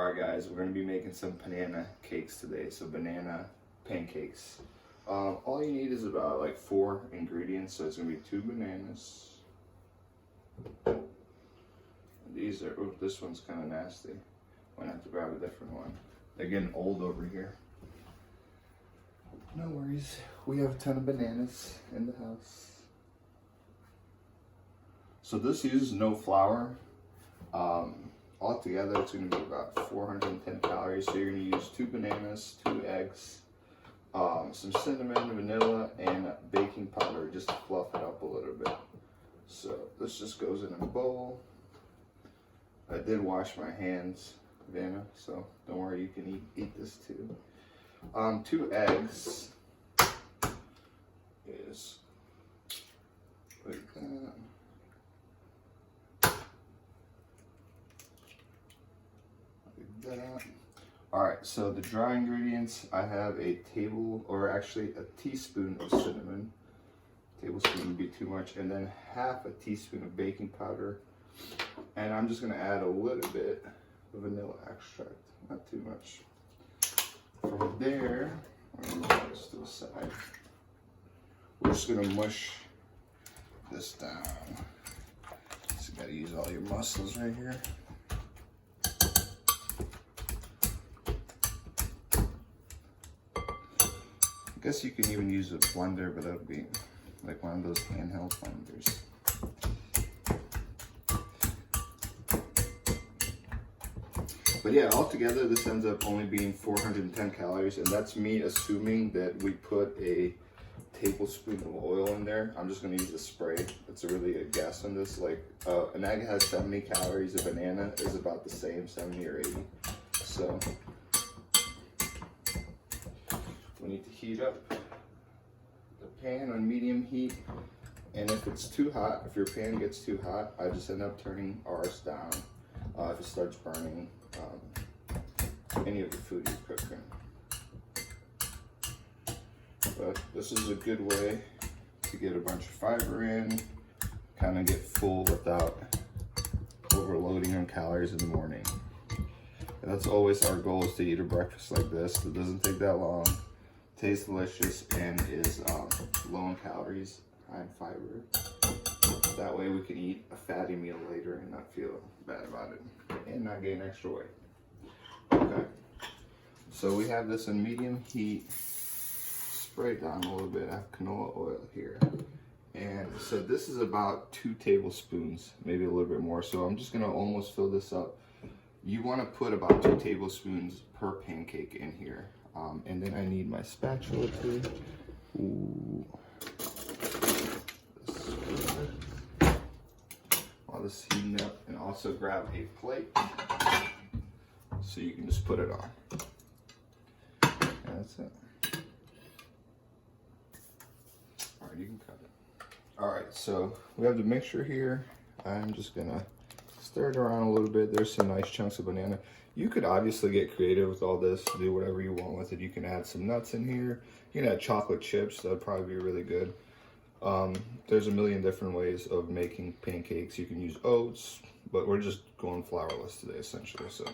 Alright guys, we're going to be making some banana cakes today, so banana pancakes. All you need is about like 4 ingredients, so it's going to be 2 bananas. These are, oh, this one's kind of nasty. Might have to grab a different one. They're getting old over here. No worries, we have a ton of bananas in the house. So this uses no flour. Altogether, it's going to be about 410 calories. So you're going to use 2 bananas, 2 eggs, some cinnamon, vanilla, and baking powder just to fluff it up a little bit. So this just goes in a bowl. I did wash my hands, Vanna, so don't worry, you can eat this too. 2 eggs is like that. Alright, so the dry ingredients, I have a teaspoon of cinnamon. Tablespoon would be too much, and then half a teaspoon of baking powder. And I'm just going to add a little bit of vanilla extract, not too much. From there, I'm going to put this to the side. We're just going to mush this down. So you got to use all your muscles right here. I guess you can even use a blender, but that would be like one of those handheld blenders. But yeah, altogether this ends up only being 410 calories, and that's me assuming that we put a tablespoon of oil in there. I'm just going to use a spray. It's a really good guess on this. Like an egg has 70 calories, a banana is about the same, 70 or 80. So we need to heat up the pan on medium heat, and if it's too hot, if your pan gets too hot, I just end up turning ours down if it starts burning any of the food you're cooking. But this is a good way to get a bunch of fiber in, kind of get full without overloading on calories in the morning. And that's always our goal, is to eat a breakfast like this. It doesn't take that long. Tastes delicious and is low in calories, high in fiber. That way we can eat a fatty meal later and not feel bad about it and not gain extra weight. Okay, so we have this in medium heat. Spray it down a little bit. I have canola oil here. And so this is about 2 tablespoons, maybe a little bit more. So I'm just gonna almost fill this up. You wanna put about 2 tablespoons per pancake in here. And then I need my spatula too. Ooh. While this is heating up, and also grab a plate so you can just put it on. And that's it. Alright, you can cut it. Alright, so we have the mixture here. I'm just gonna stir it around a little bit. There's some nice chunks of banana. You could obviously get creative with all this, do whatever you want with it. You can add some nuts in here. You can add chocolate chips. That would probably be really good. There's a million different ways of making pancakes. You can use oats, but we're just going flourless today, essentially. So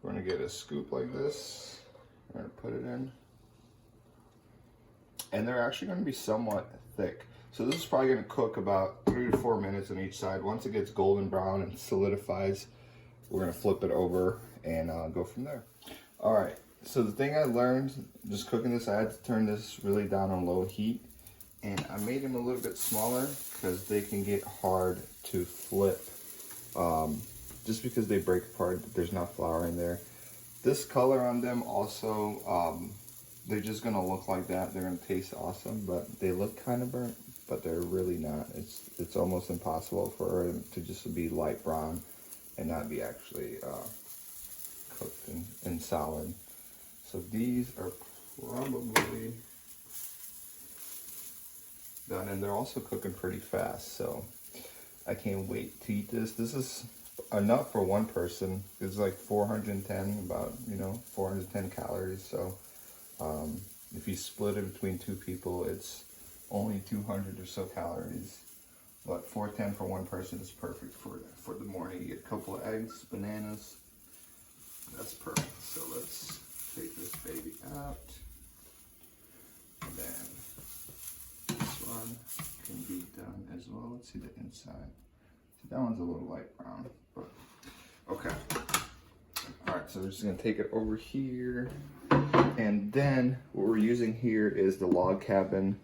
we're gonna get a scoop like this. We're gonna put it in. And they're actually gonna be somewhat thick. So this is probably gonna cook about 3 to 4 minutes on each side. Once it gets golden brown and solidifies, we're gonna flip it over and go from there. All right, so the thing I learned just cooking this, I had to turn this really down on low heat, and I made them a little bit smaller because they can get hard to flip just because they break apart. There's not flour in there. This color on them also, they're just gonna look like that. They're gonna taste awesome, but they look kind of burnt, but they're really not. It's almost impossible for them to just be light brown and not be actually cooked and solid. So these are probably done, and they're also cooking pretty fast, so I can't wait to eat this. This is enough for one person. It's like 410, about 410 calories. So if you split it between 2 people, it's only 200 or so calories. But 410 for one person is perfect for the morning. You get a couple of eggs, bananas. that's perfect. So let's take this baby out. And then this one can be done as well. Let's see the inside. See, that one's a little light brown, but okay. All right, so we're just gonna take it over here. And then what we're using here is the log cabin.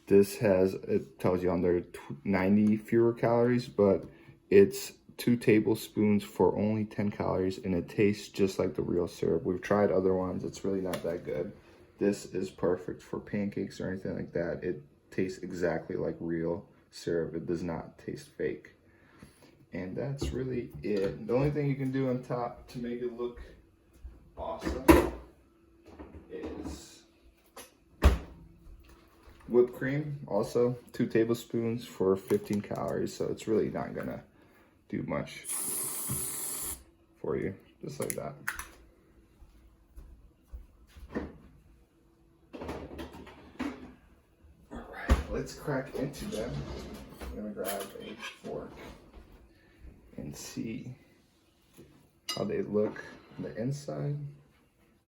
This has, it tells you on there 90 fewer calories, but it's 2 tablespoons for only 10 calories, and it tastes just like the real syrup. We've tried other ones, it's really not that good. This is perfect for pancakes or anything like that. It tastes exactly like real syrup. It does not taste fake. And that's really it. The only thing you can do on top to make it look awesome is whipped cream. Also 2 tablespoons for 15 calories, so it's really not gonna do much for you. Just like that. All right, let's crack into them. I'm gonna grab a fork and see how they look on the inside.